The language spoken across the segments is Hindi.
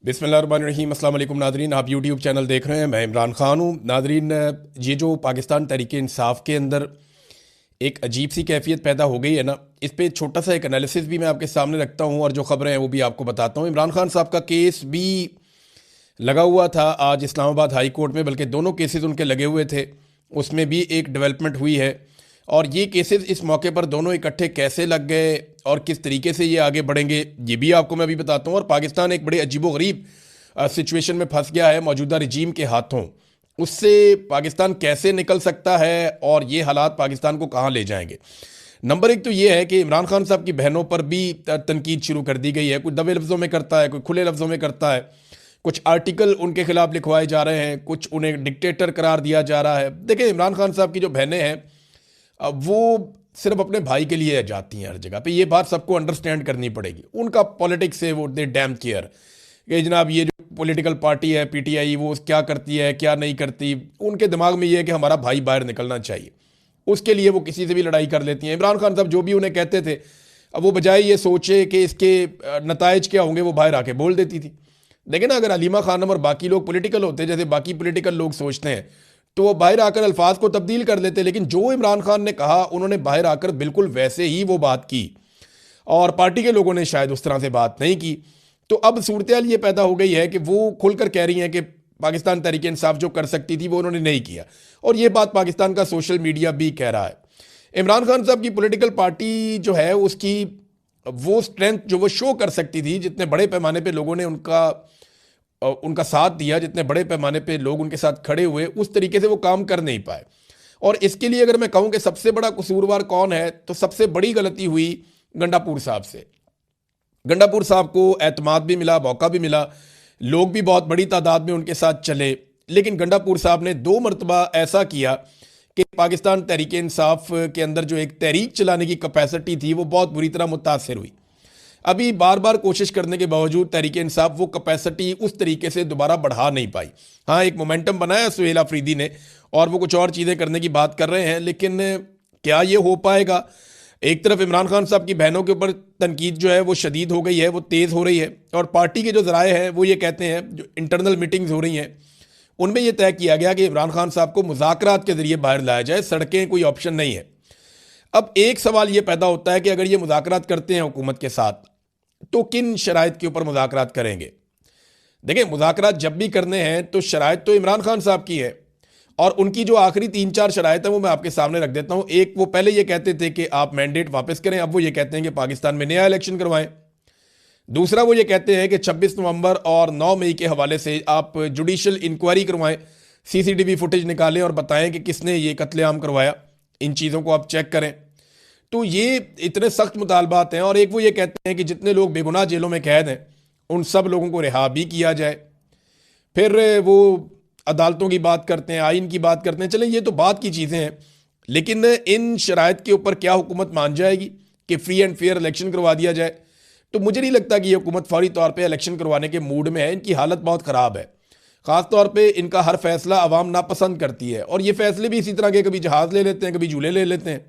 बिस्मिल्लाहिर्रहमानिर्रहीम। अस्सलाम वालेकुम नादरीन, आप यूट्यूब चैनल देख रहे हैं। मैं इमरान खान हूँ। नादरीन, ये जो पाकिस्तान तहरीक इंसाफ के अंदर एक अजीब सी कैफियत पैदा हो गई है ना, इस पर छोटा सा एक एनालिसिस भी मैं आपके सामने रखता हूँ और जो खबरें हैं वो भी आपको बताता हूँ। इमरान खान साहब का केस भी लगा हुआ था आज इस्लामाबाद हाई कोर्ट में, बल्कि दोनों केसेस उनके लगे हुए थे। उसमें भी एक डेवलपमेंट हुई है और ये केसेस इस मौके पर दोनों इकट्ठे कैसे लग गए और किस तरीके से ये आगे बढ़ेंगे ये भी आपको मैं अभी बताता हूँ। और पाकिस्तान एक बड़े अजीबोगरीब सिचुएशन में फंस गया है मौजूदा रजीम के हाथों। उससे पाकिस्तान कैसे निकल सकता है और ये हालात पाकिस्तान को कहाँ ले जाएंगे। नंबर एक तो ये है कि इमरान खान साहब की बहनों पर भी तनकीद शुरू कर दी गई है। कोई दबे लफ्ज़ों में करता है, कोई खुले लफ्ज़ों में करता है। कुछ आर्टिकल उनके खिलाफ लिखवाए जा रहे हैं, कुछ उन्हें डिक्टेटर करार दिया जा रहा है। देखिए, इमरान खान साहब की जो बहनें हैं वो सिर्फ अपने भाई के लिए जाती हैं हर जगह पे। ये बात सबको अंडरस्टैंड करनी पड़ेगी। उनका पॉलिटिक्स है, वो दे डैम केयर कि जनाब ये जो पॉलिटिकल पार्टी है पीटीआई वो क्या करती है क्या नहीं करती। उनके दिमाग में ये है कि हमारा भाई बाहर निकलना चाहिए, उसके लिए वो किसी से भी लड़ाई कर लेती हैं। इमरान खान साहब जो भी उन्हें कहते थे, अब वो बजाय ये सोचे कि इसके नताइज क्या होंगे, वो बाहर आके बोल देती थी। देखिए ना, अगर अलीमा खानम और बाकी लोग पॉलिटिकल होते जैसे बाकी पॉलिटिकल लोग सोचते हैं तो वो बाहर आकर अल्फाज को तब्दील कर लेते। लेकिन जो इमरान खान ने कहा, उन्होंने बाहर आकर बिल्कुल वैसे ही वो बात की और पार्टी के लोगों ने शायद उस तरह से बात नहीं की। तो अब सूरत ये पैदा हो गई है कि वो खुलकर कह रही हैं कि पाकिस्तान तहरीक इंसाफ जो कर सकती थी वो उन्होंने नहीं किया, और ये बात पाकिस्तान का सोशल मीडिया भी कह रहा है। इमरान खान साहब की पॉलिटिकल पार्टी जो है उसकी वो स्ट्रेंथ जो वो शो कर सकती थी, जितने बड़े पैमाने पे लोगों ने उनका साथ दिया, जितने बड़े पैमाने पे लोग उनके साथ खड़े हुए, उस तरीके से वो काम कर नहीं पाए। और इसके लिए अगर मैं कहूँ कि सबसे बड़ा कसूरवार कौन है, तो सबसे बड़ी गलती हुई गंडापुर साहब से। गंडापुर साहब को एतमाद भी मिला, मौका भी मिला, लोग भी बहुत बड़ी तादाद में उनके साथ चले। लेकिन गंडापुर साहब ने 2 मरतबा ऐसा किया कि पाकिस्तान तहरीक इंसाफ के अंदर जो एक तहरीक चलाने की कैपेसिटी थी वो बहुत बुरी तरह मुतासर हुई। अभी बार बार कोशिश करने के बावजूद तहरीक इंसाफ वो कैपेसिटी उस तरीके से दोबारा बढ़ा नहीं पाई। हाँ, एक मोमेंटम बनाया सुहेल अफरीदी ने और वो कुछ और चीज़ें करने की बात कर रहे हैं, लेकिन क्या ये हो पाएगा। एक तरफ इमरान खान साहब की बहनों के ऊपर तनकीद जो है वो शदीद हो गई है, वो तेज़ हो रही है, और पार्टी के जो ज़राए हैं वो ये कहते हैं, जो इंटरनल मीटिंग्स हो रही हैं उनमें यह तय किया गया कि इमरान खान साहब को मुज़ाकरात के ज़रिए बाहर लाया जाए, सड़कें कोई ऑप्शन नहीं है। अब एक सवाल ये पैदा होता है कि अगर ये मुज़ाकरात करते हैं हुकूमत के साथ तो किन शराइत के ऊपर मुज़ाकरात करेंगे। देखिए, मुज़ाकरात जब भी करने हैं तो शराइत तो इमरान खान साहब की है, और उनकी जो आखिरी 3-4 शराइत है वो मैं आपके सामने रख देता हूँ। एक, वो पहले ये कहते थे कि आप मैंडेट वापस करें, अब वो ये कहते हैं कि पाकिस्तान में नया इलेक्शन करवाएं। दूसरा, वो ये कहते हैं कि 26 नवंबर और 9 मई के हवाले से आप जुडिशल इंक्वायरी करवाएं, सीसीटीवी फुटेज निकालें और बताएं कि किसने ये कत्लेआम करवाया, इन चीज़ों को आप चेक करें। तो ये इतने सख्त मुतालबात हैं। और एक वो ये कहते हैं कि जितने लोग बेगुनाह जेलों में कैद हैं उन सब लोगों को रिहा भी किया जाए। फिर वो अदालतों की बात करते हैं, आइन की बात करते हैं। चलें, ये तो बात की चीज़ें हैं, लेकिन इन शराइत के ऊपर क्या हुकूमत मान जाएगी कि फ्री एंड फेयर इलेक्शन करवा दिया जाए? तो मुझे नहीं लगता कि ये हुकूमत फौरी तौर पे इलेक्शन करवाने के मूड में है। इनकी हालत बहुत ख़राब है। ख़ास तौर पे इनका हर फैसला अवाम नापसंद करती है, और ये फैसले भी इसी तरह के, कभी जहाज़ ले लेते हैं, कभी झूले ले लेते हैं,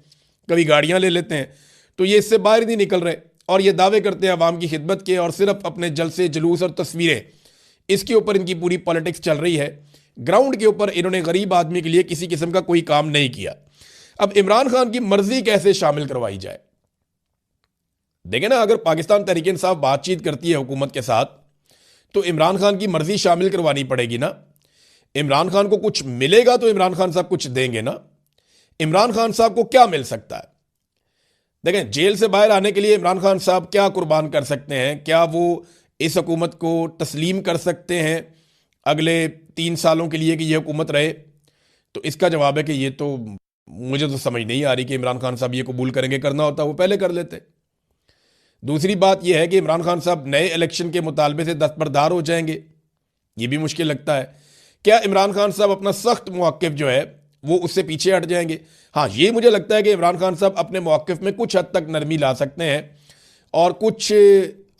कभी गाड़ियाँ ले लेते हैं। तो ये इससे बाहर नहीं निकल रहे, और ये दावे करते हैं अवाम की खिदमत के, और सिर्फ अपने जलसे जुलूस और तस्वीरें, इसके ऊपर इनकी पूरी पॉलिटिक्स चल रही है। ग्राउंड के ऊपर इन्होंने गरीब आदमी के लिए किसी किस्म का कोई काम नहीं किया। अब इमरान खान की मर्जी कैसे शामिल करवाई जाए? देखें ना, अगर पाकिस्तान तहरीक इंसाफ बातचीत करती है हुकूमत के साथ तो इमरान खान की मर्जी शामिल करवानी पड़ेगी ना। इमरान खान को कुछ मिलेगा तो इमरान खान साहब कुछ देंगे ना। इमरान खान साहब को क्या मिल सकता है? देखें, जेल से बाहर आने के लिए इमरान खान साहब क्या कुर्बान कर सकते हैं? क्या वो इस हुकूमत को तस्लीम कर सकते हैं अगले 3 सालों के लिए कि यह हुकूमत रहे? तो इसका जवाब है कि ये तो मुझे तो समझ नहीं आ रही कि इमरान खान साहब ये कबूल करेंगे। करना होता वो पहले कर लेते। दूसरी बात यह है कि इमरान खान साहब नए इलेक्शन के मुतालबे से दस्तबरदार हो जाएंगे, ये भी मुश्किल लगता है। क्या इमरान खान साहब अपना सख्त मौक़िफ़ जो है वो उससे पीछे हट जाएंगे? हाँ, ये मुझे लगता है कि इमरान खान साहब अपने मौक़िफ़ में कुछ हद तक नरमी ला सकते हैं और कुछ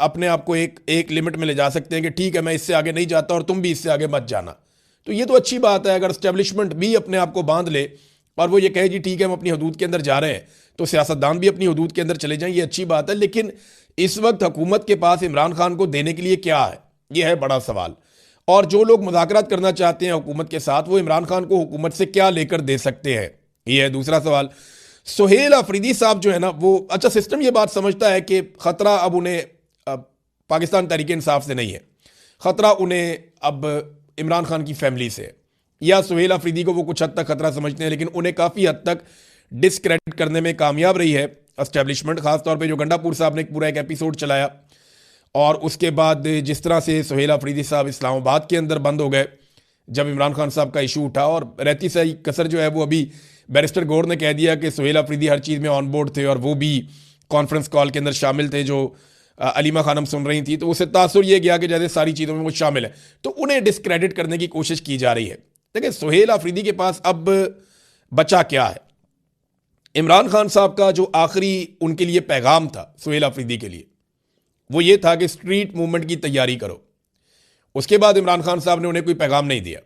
अपने आप को एक लिमिट में ले जा सकते हैं कि ठीक है, मैं इससे आगे नहीं जाता और तुम भी इससे आगे मत जाना। तो ये तो अच्छी बात है। अगर इस्टेब्लिशमेंट भी अपने आप को बांध ले और वो ये कहे जी ठीक है हम अपनी हदूद के अंदर जा रहे हैं, तो सियासतदान भी अपनी हदूद के अंदर चले जाएं, ये अच्छी बात है। लेकिन इस वक्त हुकूमत के पास इमरान खान को देने के लिए क्या है? ये है बड़ा सवाल। और जो लोग मुज़ाकरात करना चाहते हैं हुकूमत के साथ, वो इमरान खान को हुकूमत से क्या लेकर दे सकते हैं, ये है दूसरा सवाल। सुहेल अफरीदी साहब जो है ना, वो अच्छा सिस्टम ये बात समझता है कि ख़तरा अब उन्हें पाकिस्तान तहरीक इंसाफ से नहीं है, ख़तरा उन्हें अब इमरान खान की फैमिली से है। या सुहेल अफरीदी को वो कुछ हद तक खतरा समझते हैं, लेकिन उन्हें काफ़ी हद तक डिसक्रेडिट करने में कामयाब रही है एस्टेब्लिशमेंट। खासतौर पे जो गंडापुर साहब ने एक पूरा एक एपिसोड चलाया, और उसके बाद जिस तरह से सुहेल अफरीदी साहब इस्लामाबाद के अंदर बंद हो गए जब इमरान खान साहब का इशू उठा, और रहती सही कसर जो है वो अभी बैरिस्टर गौर ने कह दिया कि सुहेल अफरीदी हर चीज़ में ऑन बोर्ड थे और वो भी कॉन्फ्रेंस कॉल के अंदर शामिल थे जो अलीमा खानम सुन रही थी, तो उसे तासुर ये गया कि जैसे सारी चीज़ों में वो शामिल है, तो उन्हें डिसक्रेडिट करने की कोशिश की जा रही है। देखिए सुहेल अफरीदी के पास अब बचा क्या है। इमरान खान साहब का जो आखिरी उनके लिए पैगाम था सुहेल अफरीदी के लिए, वो ये था कि स्ट्रीट मूवमेंट की तैयारी करो। उसके बाद इमरान खान साहब ने उन्हें कोई पैगाम नहीं दिया,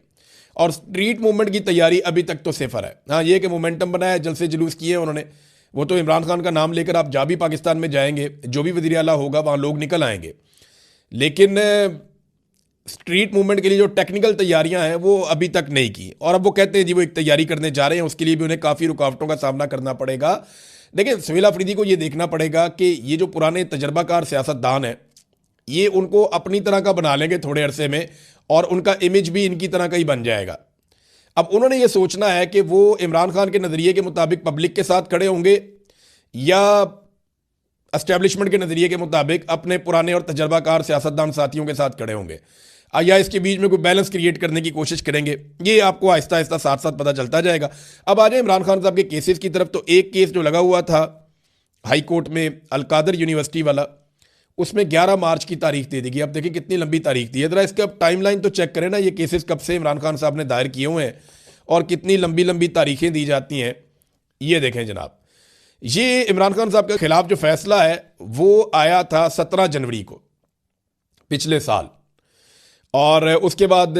और स्ट्रीट मूवमेंट की तैयारी अभी तक तो सिफर है। हाँ, ये कि मोमेंटम बनाया, जलसे जुलूस किए उन्होंने, वो तो इमरान खान का नाम लेकर आप जहाँ भी पाकिस्तान में जाएंगे, जो भी वज़ीर आला होगा वहाँ लोग निकल आएंगे, लेकिन स्ट्रीट मूवमेंट के लिए जो टेक्निकल तैयारियां हैं वो अभी तक नहीं की। और अब वो कहते हैं जी वो एक तैयारी करने जा रहे हैं, उसके लिए भी उन्हें काफ़ी रुकावटों का सामना करना पड़ेगा। देखिए सुहेल अफरीदी को ये देखना पड़ेगा कि ये जो पुराने तजर्बाकार सियासतदान हैं, ये उनको अपनी तरह का बना लेंगे थोड़े अरसे में, और उनका इमेज भी इनकी तरह का ही बन जाएगा। अब उन्होंने ये सोचना है कि वो इमरान खान के नज़रिए के मुताबिक पब्लिक के साथ खड़े होंगे, या एस्टेब्लिशमेंट के नज़रिए के मुताबिक अपने पुराने और तजर्बाकार सियासतदान साथियों के साथ खड़े होंगे, या इसके बीच में कोई बैलेंस क्रिएट करने की कोशिश करेंगे। ये आपको आहिस्ता आहिस्ता साथ साथ पता चलता जाएगा। अब आ जाए इमरान खान साहब के केसेस की तरफ, तो एक केस जो लगा हुआ था हाई कोर्ट में अलकादर यूनिवर्सिटी वाला, उसमें 11 मार्च की तारीख दे दी गई। अब देखिए कितनी लंबी तारीख दी है, जरा इसका टाइमलाइन तो चेक करें ना, ये केसेस कब से इमरान खान साहब ने दायर किए हुए हैं और कितनी लंबी लंबी तारीखें दी जाती हैं। ये देखें जनाब, ये इमरान खान साहब के खिलाफ जो फैसला है वो आया था 17 जनवरी को पिछले साल, और उसके बाद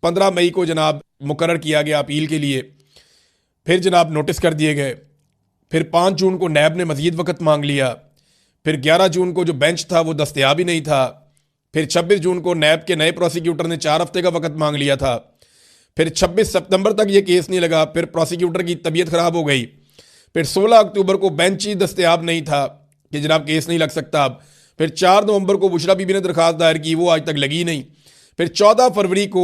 15 मई को जनाब मुकर्रर किया गया अपील के लिए, फिर जनाब नोटिस कर दिए गए, फिर 5 जून को नैब ने मज़ीद वक़्त मांग लिया, फिर 11 जून को जो बेंच था वो दस्तयाब ही नहीं था, फिर 26 जून को नैब के नए प्रोसिक्यूटर ने 4 हफ्ते का वक़्त मांग लिया था, फिर 26 सितंबर तक ये केस नहीं लगा, फिर प्रोसिक्यूटर की तबीयत ख़राब हो गई, फिर 16 अक्टूबर को बेंच ही दस्तयाब नहीं था कि जनाब केस नहीं लग सकता अब, फिर 4 नवंबर को बुशरा बीबी ने दरख्वास्त दायर की, वो आज तक लगी नहीं, फिर 14 फरवरी को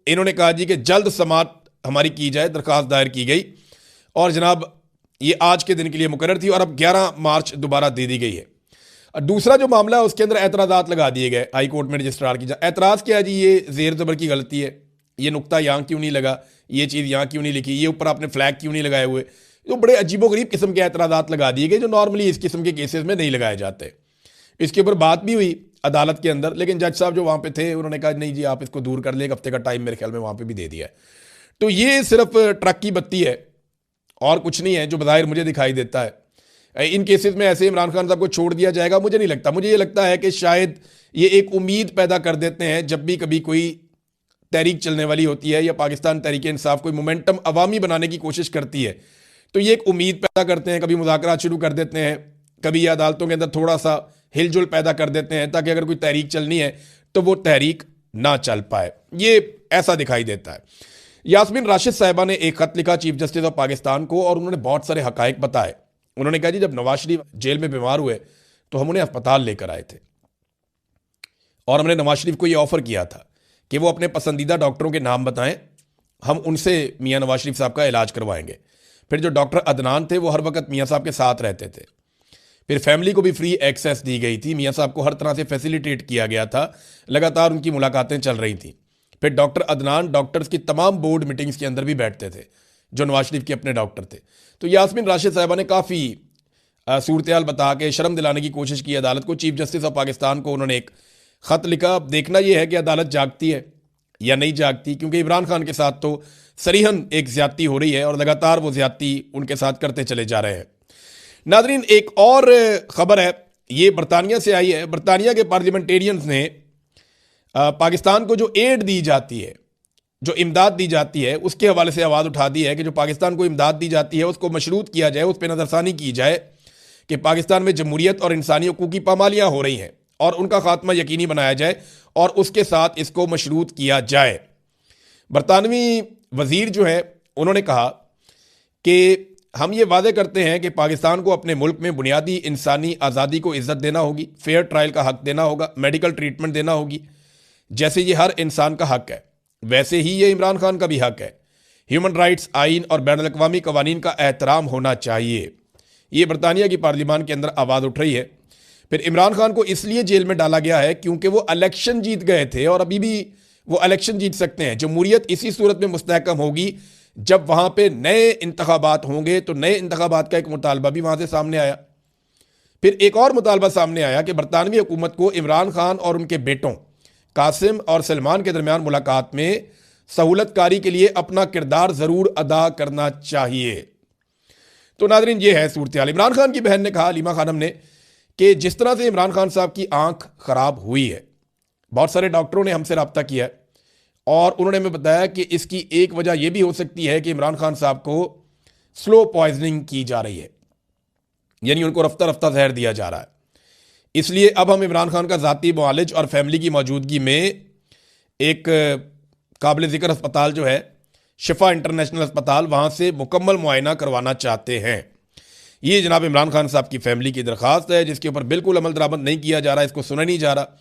इन्होंने कहा जी कि जल्द समात हमारी की जाए, दरख्वास्त दायर की गई, और जनाब ये आज के दिन के लिए मुकर्रर थी, और अब 11 मार्च दोबारा दे दी गई है। और दूसरा जो मामला है उसके अंदर एतराज़ात लगा दिए गए हाई कोर्ट में रजिस्ट्रार की। एतराज़ क्या है जी, ये ज़ेर ज़बर की गलती है, ये नुक्ता यहाँ क्यों नहीं लगा, ये चीज़ यहाँ क्यों नहीं लिखी, ये ऊपर आपने फ्लैग क्यों नहीं लगाए हुए, तो बड़े अजीबोगरीब किस्म के एतराज़ात लगा दिए गए जो नॉर्मली इस किस्म के केसेस में नहीं लगाए जाते। इसके ऊपर बात भी हुई अदालत के अंदर, लेकिन जज साहब जो वहाँ पे थे उन्होंने कहा नहीं जी आप इसको दूर कर ले, एक हफ्ते का टाइम मेरे ख्याल में वहाँ पे भी दे दिया है। तो ये सिर्फ ट्रक की बत्ती है और कुछ नहीं है जो बज़ाहिर मुझे दिखाई देता है। इन केसेस में ऐसे इमरान खान साहब को छोड़ दिया जाएगा, मुझे नहीं लगता। मुझे ये लगता है कि शायद ये एक उम्मीद पैदा कर देते हैं, जब भी कभी कोई तहरीक चलने वाली होती है या पाकिस्तान तहरीक इंसाफ कोई मोमेंटम अवामी बनाने की कोशिश करती है, तो ये एक उम्मीद पैदा करते हैं, कभी मुज़ाकरात शुरू कर देते हैं, कभी ये अदालतों के अंदर थोड़ा सा हिलजुल पैदा कर देते हैं ताकि अगर कोई तहरीक चलनी है तो वो तहरीक ना चल पाए। ये ऐसा दिखाई देता है। यास्मीन राशिद साहिबा ने एक खत लिखा चीफ जस्टिस ऑफ पाकिस्तान को, और उन्होंने बहुत सारे हकायक बताए। उन्होंने कहा जी जब नवाज शरीफ जेल में बीमार हुए तो हम उन्हें अस्पताल लेकर आए थे, और हमने नवाज शरीफ को ये ऑफर किया था कि वो अपने पसंदीदा डॉक्टरों के नाम बताएं, हम उनसे मियाँ नवाज शरीफ साहब का इलाज करवाएंगे। फिर जो डॉक्टर अदनान थे वो हर वक्त मियाँ साहब के साथ रहते थे। फिर फैमिली को भी फ्री एक्सेस दी गई थी, मियाँ साहब को हर तरह से फैसिलिटेट किया गया था, लगातार उनकी मुलाकातें चल रही थी। फिर डॉक्टर अदनान डॉक्टर्स की तमाम बोर्ड मीटिंग्स के अंदर भी बैठते थे जो नवाज शरीफ के अपने डॉक्टर थे। तो यास्मीन राशिद साहिबा ने काफ़ी सूरत हाल बता के शर्म दिलाने की कोशिश की अदालत को। चीफ जस्टिस ऑफ पाकिस्तान को उन्होंने एक ख़त लिखा। देखना यह है कि अदालत जागती है या नहीं जागती, क्योंकि इमरान खान के साथ तो सरीहन एक ज़्यादती हो रही है और लगातार वो ज़्यादती उनके साथ करते चले जा रहे हैं। नाजरीन एक और ख़बर है, ये बरतानिया से आई है। बरतानिया के पार्लियामेंटेरियंस ने पाकिस्तान को जो एड दी जाती है, जो इमदाद दी जाती है, उसके हवाले से आवाज़ उठा दी है कि जो पाकिस्तान को इमदाद दी जाती है उसको मशरूत किया जाए, उस पर नज़रसानी की जाए कि पाकिस्तान में जमहूरियत और इंसानी हकूक़ की पामालियाँ हो रही हैं और उनका खात्मा यकीनी बनाया जाए और उसके साथ इसको मशरूत किया जाए। बरतानवी वजीर जो है उन्होंने कहा कि हम ये वादे करते हैं कि पाकिस्तान को अपने मुल्क में बुनियादी इंसानी आज़ादी को इज्जत देना होगी, फेयर ट्रायल का हक देना होगा, मेडिकल ट्रीटमेंट देना होगी, जैसे ये हर इंसान का हक है वैसे ही ये इमरान खान का भी हक है। ह्यूमन राइट्स आइन और बैन अल-अक़वामी कवानीन का एहतराम होना चाहिए। ये बरतानिया की पार्लियामान के अंदर आवाज़ उठ रही है। फिर इमरान खान को इसलिए जेल में डाला गया है क्योंकि वो इलेक्शन जीत गए थे और अभी भी वो इलेक्शन जीत सकते हैं। जमहूरियत इसी सूरत में मुस्तहकम होगी जब वहाँ पे नए इंतखाबात होंगे। तो नए इंतखाबात का एक मुतालबा भी वहाँ से सामने आया। फिर एक और मुतालबा सामने आया कि बरतानवी हुकूमत को इमरान खान और उनके बेटों कासिम और सलमान के दरमियान मुलाकात में सहूलतकारी के लिए अपना किरदार ज़रूर अदा करना चाहिए। तो नाज़रीन, ये है सूरत हाल। इमरान खान की बहन ने कहा, लीमा खानम ने, कि जिस तरह से इमरान खान साहब की आंख ख़राब हुई है, बहुत सारे डॉक्टरों ने हमसे रब्ता किया है और उन्होंने हमें बताया कि इसकी एक वजह यह भी हो सकती है कि इमरान खान साहब को स्लो पॉइजनिंग की जा रही है, यानी उनको रफ्ता रफ्ता जहर दिया जा रहा है। इसलिए अब हम इमरान खान का ज़ाती मुआलिज और फैमिली की मौजूदगी में एक काबिल ज़िक्र अस्पताल जो है शिफा इंटरनेशनल अस्पताल, वहाँ से मुकम्मल मुआयना करवाना चाहते हैं। ये जनाब इमरान खान साहब की फैमिली की दरख्वास्त है जिसके ऊपर बिल्कुल अमल दरामद नहीं किया जा रहा, इसको सुना नहीं जा रहा।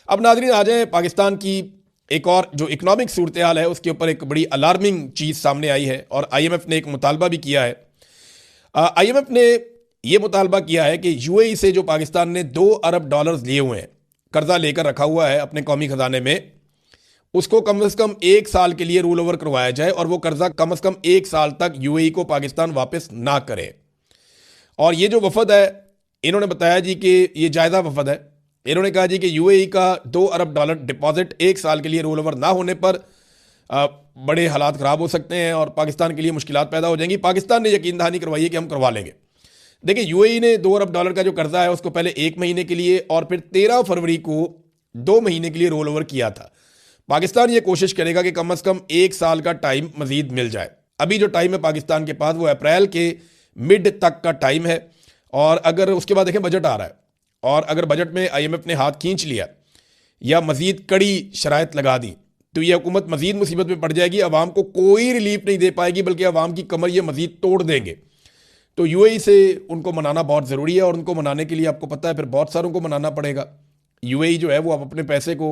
अब नाज़रीन आ जाए पाकिस्तान की एक और जो इकनॉमिक सूरत हाल है उसके ऊपर एक बड़ी अलार्मिंग चीज़ सामने आई है और IMF ने एक मुतालबा भी किया है। IMF ने यह मुतालबा किया है कि UAE से जो पाकिस्तान ने $2 अरब लिए हुए हैं, कर्जा लेकर रखा हुआ है अपने कौमी खजाने में, उसको कम से कम 1 साल के लिए रोल ओवर करवाया जाए और वो कर्जा कम से कम 1 साल तक UAE को पाकिस्तान वापस ना करे। और ये जो वफद है इन्होंने बताया जी कि ये जायज़ा वफद है। इन्होंने कहा जी कि UAE का $2 अरब डिपॉजिट 1 साल के लिए रोल ओवर ना होने पर बड़े हालात ख़राब हो सकते हैं और पाकिस्तान के लिए मुश्किलात पैदा हो जाएंगी। पाकिस्तान ने यकीन दहानी करवाई है कि हम करवा लेंगे। देखिए, UAE ने $2 अरब का जो कर्जा है उसको पहले 1 महीने के लिए और फिर 13 फरवरी को 2 महीने के लिए रोल ओवर किया था। पाकिस्तान ये कोशिश करेगा कि कम से कम 1 साल का टाइम मजीद मिल जाए। अभी जो टाइम है पाकिस्तान के पास वो अप्रैल के मिड तक का टाइम है और अगर उसके बाद देखें बजट आ रहा है और अगर बजट में IMF ने हाथ खींच लिया या मजीद कड़ी शराइत लगा दी तो ये हुकूमत मजीद मुसीबत में पड़ जाएगी। अवाम को कोई रिलीफ नहीं दे पाएगी बल्कि अवाम की कमर ये मजीद तोड़ देंगे। तो UAE से उनको मनाना बहुत ज़रूरी है और उनको मनाने के लिए आपको पता है फिर बहुत सारों को मनाना पड़ेगा। UAE जो है वो अपने पैसे को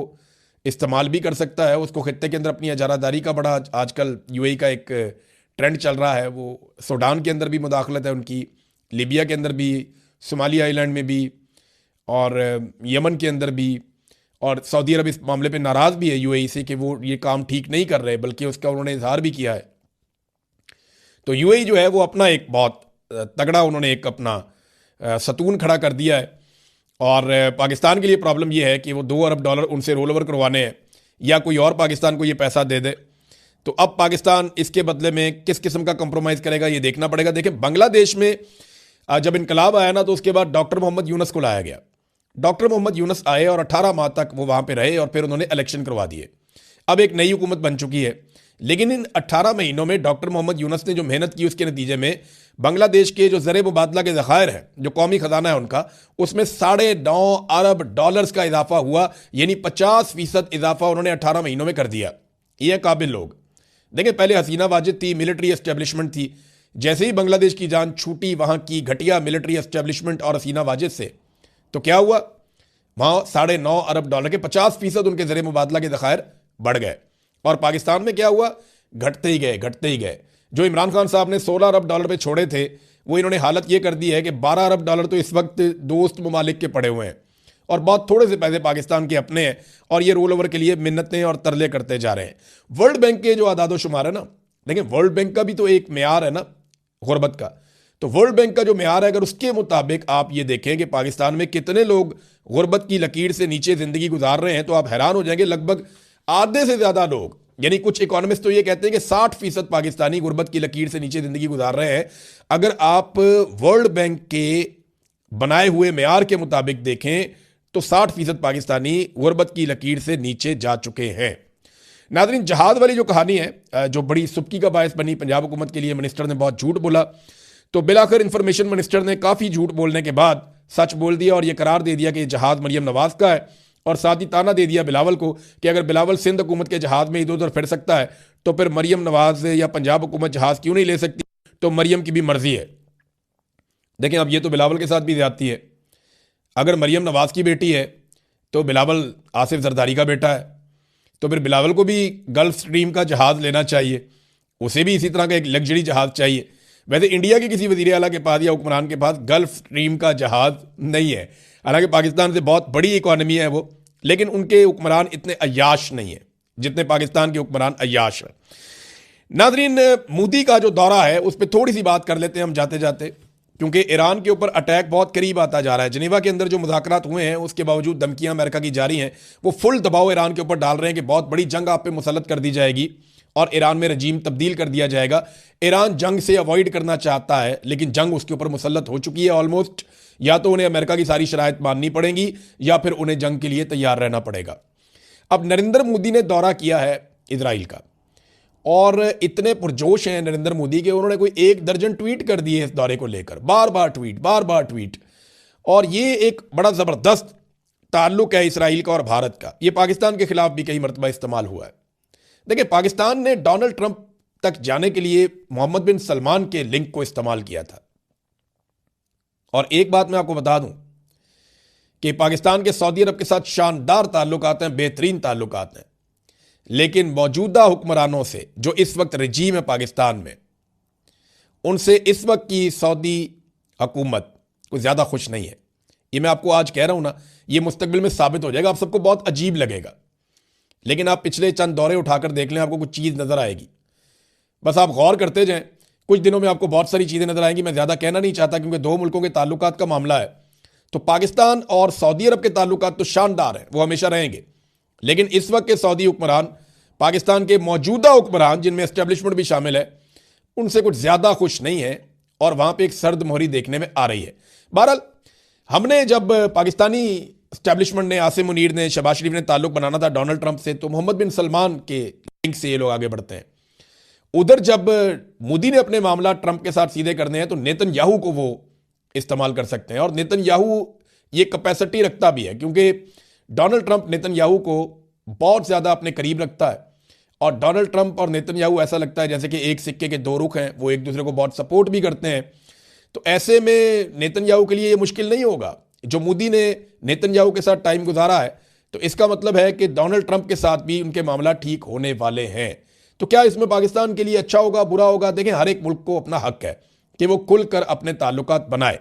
इस्तेमाल भी कर सकता है, उसको खित्ते के अंदर अपनी इजारादारी का बड़ा आजकल UAE का एक ट्रेंड चल रहा है। वो सूडान के अंदर भी मुदाखलत है उनकी, लीबिया के अंदर भी, सोमाली आइलैंड में भी और यमन के अंदर भी, और सऊदी अरब इस मामले पे नाराज़ भी है UAE से कि वो ये काम ठीक नहीं कर रहे, बल्कि उसका उन्होंने इजहार भी किया है। तो UAE जो है वो अपना एक बहुत तगड़ा उन्होंने एक अपना सतून खड़ा कर दिया है और पाकिस्तान के लिए प्रॉब्लम ये है कि वो $2 अरब उनसे रोल ओवर करवाने हैं या कोई और पाकिस्तान को ये पैसा दे दे। तो अब पाकिस्तान इसके बदले में किस किस्म का कंप्रोमाइज़ करेगा ये देखना पड़ेगा। देखिए, बांग्लादेश में जब इनकलाब आया ना तो उसके बाद डॉक्टर मोहम्मद यूनुस को लाया गया। डॉक्टर मोहम्मद यूनुस आए और 18 माह तक वो वहाँ पे रहे और फिर उन्होंने इलेक्शन करवा दिए। अब एक नई हुकूमत बन चुकी है, लेकिन इन 18 महीनों में डॉक्टर मोहम्मद यूनुस ने जो मेहनत की उसके नतीजे में बांग्लादेश के जो ज़र मुबादला के ज़खायर हैं, जो कौमी ख़जाना है उनका, उसमें $9.5 अरब का इजाफा हुआ, यानी 50% इजाफा उन्होंने 18 महीनों में कर दिया। ये काबिल लोग। देखिए, पहले हसीना वाजिद थी, मिलिट्री एस्टेब्लिशमेंट थी। जैसे ही बांग्लादेश की जान छूटी वहाँ की घटिया मिलिट्री एस्टेब्लिशमेंट और हसीना वाजिद से, तो क्या हुआ, वहाँ $9.5 अरब के 50% उनके ज़र मुबादला के ज़खायर बढ़ गए। और पाकिस्तान में क्या हुआ, घटते ही गए घटते ही गए। जो इमरान खान साहब ने $16 अरब पे छोड़े थे वो इन्होंने हालत ये कर दी है कि $12 अरब तो इस वक्त दोस्त ममालिक के पड़े हुए हैं और बहुत थोड़े से पैसे पाकिस्तान के अपने हैं और ये रोल ओवर के लिए मिन्नतें और तरले करते जा रहे हैं। वर्ल्ड बैंक के जो आदादो शुमार है ना, देखिए वर्ल्ड बैंक का भी तो एक मेयार है ना गुरबत का। तो वर्ल्ड बैंक का जो मेयार है, अगर उसके मुताबिक आप ये देखें कि पाकिस्तान में कितने लोग गुरबत की लकीर से नीचे ज़िंदगी गुजार रहे हैं, तो आप हैरान हो जाएंगे। लगभग आधे से ज़्यादा लोग, यानी कुछ इकोनॉमिस्ट तो ये कहते हैं कि 60% पाकिस्तानी गुरबत की लकीर से नीचे ज़िंदगी गुजार रहे हैं। अगर आप वर्ल्ड बैंक के बनाए हुए मेयार के मुताबिक देखें तो 60% पाकिस्तानी गुरबत की लकीर से नीचे जा चुके हैं। नाज़रीन, जहाज़ वाली जो कहानी है जो बड़ी सुबकी का बायस बनी पंजाब हुकूमत के लिए, मिनिस्टर ने बहुत झूठ बोला, तो बिलाखिर इंफॉर्मेशन मिनिस्टर ने काफ़ी झूठ बोलने के बाद सच बोल दिया और ये करार दे दिया कि जहाज मरियम नवाज का है, और साथ ही ताना दे दिया बिलावल को कि अगर बिलावल सिंध हुकूमत के जहाज में इधर उधर फिर सकता है तो फिर मरियम नवाज या पंजाब हुकूमत जहाज क्यों नहीं ले सकती, तो मरियम की भी मर्जी है। देखें, अब ये तो बिलावल के साथ भी ज्यादती है। अगर मरियम नवाज की बेटी है तो बिलावल आसिफ जरदारी का बेटा है, तो फिर बिलावल को भी गल्फ स्ट्रीम का जहाज लेना चाहिए, उसे भी इसी तरह का एक लग्जरी जहाज चाहिए। वैसे इंडिया के किसी वजीर आला के पास या हुक्मरान के पास गल्फ स्ट्रीम का जहाज नहीं है, हालांकि पाकिस्तान से बहुत बड़ी इकॉनमी है वो, लेकिन उनके हुक्मरान इतने अय्याश नहीं है जितने पाकिस्तान के हुक्मरान अय्याश हैं। नाजरीन, मोदी का जो दौरा है उस पर थोड़ी सी बात कर लेते हैं हम जाते जाते, क्योंकि ईरान के ऊपर अटैक बहुत करीब आता जा रहा है। जिनेवा के अंदर जो मुज़ाकरात हुए हैं उसके बावजूद धमकियां अमेरिका की जारी हैं, वो फुल दबाव ईरान के ऊपर डाल रहे हैं कि बहुत बड़ी जंग आप पे मुसल्लत कर दी जाएगी और ईरान में रजीम तब्दील कर दिया जाएगा। ईरान जंग से अवॉइड करना चाहता है, लेकिन जंग उसके ऊपर मुसल्लत हो चुकी है ऑलमोस्ट। या तो उन्हें अमेरिका की सारी शराइत माननी पड़ेगी या फिर उन्हें जंग के लिए तैयार रहना पड़ेगा। अब नरेंद्र मोदी ने दौरा किया है इजराइल का, और इतने पुरजोश हैं नरेंद्र मोदी के, उन्होंने कोई 1 दर्जन ट्वीट कर दिए इस दौरे को लेकर, बार बार ट्वीट। और ये एक बड़ा ज़बरदस्त ताल्लुक है इसराइल का और भारत का, ये पाकिस्तान के खिलाफ भी कई मरतबा इस्तेमाल हुआ है। देखिए, पाकिस्तान ने डोनाल्ड ट्रंप तक जाने के लिए मोहम्मद बिन सलमान के लिंक को इस्तेमाल किया था। और एक बात मैं आपको बता दूं कि पाकिस्तान के सऊदी अरब के साथ शानदार ताल्लुकात हैं, बेहतरीन ताल्लुकात हैं, लेकिन मौजूदा हुक्मरानों से जो इस वक्त रजीम है पाकिस्तान में, उनसे इस वक्त की सऊदी हुकूमत कुछ ज़्यादा खुश नहीं है। ये मैं आपको आज कह रहा हूं ना, ये मुस्तकबिल में साबित हो जाएगा। आप सबको बहुत अजीब लगेगा, लेकिन आप पिछले चंद दौरे उठाकर देख लें, आपको कुछ चीज़ नज़र आएगी। बस आप गौर करते जाएं, कुछ दिनों में आपको बहुत सारी चीज़ें नज़र आएंगी। मैं ज़्यादा कहना नहीं चाहता क्योंकि 2 मुल्कों के ताल्लुकात का मामला है, तो पाकिस्तान और सऊदी अरब के ताल्लुकात तो शानदार हैं, वो हमेशा रहेंगे। लेकिन इस वक्त के सऊदी हुक्मरान, पाकिस्तान के मौजूदा हुक्मरान जिनमें एस्टेब्लिशमेंट भी शामिल है, उनसे कुछ ज़्यादा खुश नहीं है और वहाँ पे एक सर्द मोहरी देखने में आ रही है। बहरहाल, हमने जब पाकिस्तानी एस्टेब्लिशमेंट ने, आसिम मुनीर ने, शहबाज शरीफ ने ताल्लुक बनाना था डोनाल्ड ट्रंप से, तो मोहम्मद बिन सलमान के लिंक से ये लोग आगे बढ़ते हैं। उधर जब मोदी ने अपने मामला ट्रंप के साथ सीधे करने हैं तो नेतन्याहू को वो इस्तेमाल कर सकते हैं, और नेतन्याहू ये कैपेसिटी रखता भी है क्योंकि डोनाल्ड ट्रंप नेतन्याहू को बहुत ज़्यादा अपने करीब रखता है, और डोनाल्ड ट्रंप और नेतन्याहू ऐसा लगता है जैसे कि एक सिक्के के 2 रुख हैं, वो एक दूसरे को बहुत सपोर्ट भी करते हैं। तो ऐसे में नेतन्याहू के लिए ये मुश्किल नहीं होगा। जो मोदी ने नेतन्याहू के साथ टाइम गुजारा है, तो इसका मतलब है कि डोनाल्ड ट्रंप के साथ भी उनके मामला ठीक होने वाले हैं। तो क्या इसमें पाकिस्तान के लिए अच्छा होगा, बुरा होगा? देखें, हर एक मुल्क को अपना हक है कि वो खुलकर अपने ताल्लुकात बनाए।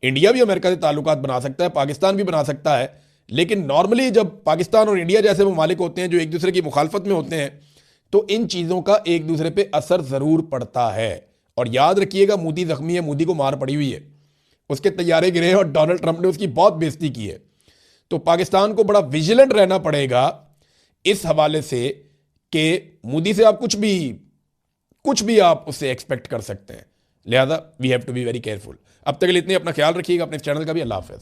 इंडिया भी अमेरिका से ताल्लुकात बना सकता है, पाकिस्तान भी बना सकता है, लेकिन नॉर्मली जब पाकिस्तान और इंडिया जैसे ममालिक होते हैं जो एक दूसरे की मुखालफत में होते हैं, तो इन चीज़ों का एक दूसरे पे असर ज़रूर पड़ता है। और याद रखिएगा, मोदी जख्मी है, मोदी को मार पड़ी हुई है, उसके तैयारे गिरे और डोनाल्ड ट्रंप ने उसकी बहुत बेइज्जती की है। तो पाकिस्तान को बड़ा विजिलेंट रहना पड़ेगा इस हवाले से कि मोदी से आप कुछ भी आप उससे एक्सपेक्ट कर सकते हैं। लिहाजा we have to be very careful. अब तक के लिए इतने, अपना ख्याल रखिएगा, अपने चैनल का भी। अल्लाह हाफ़िज़।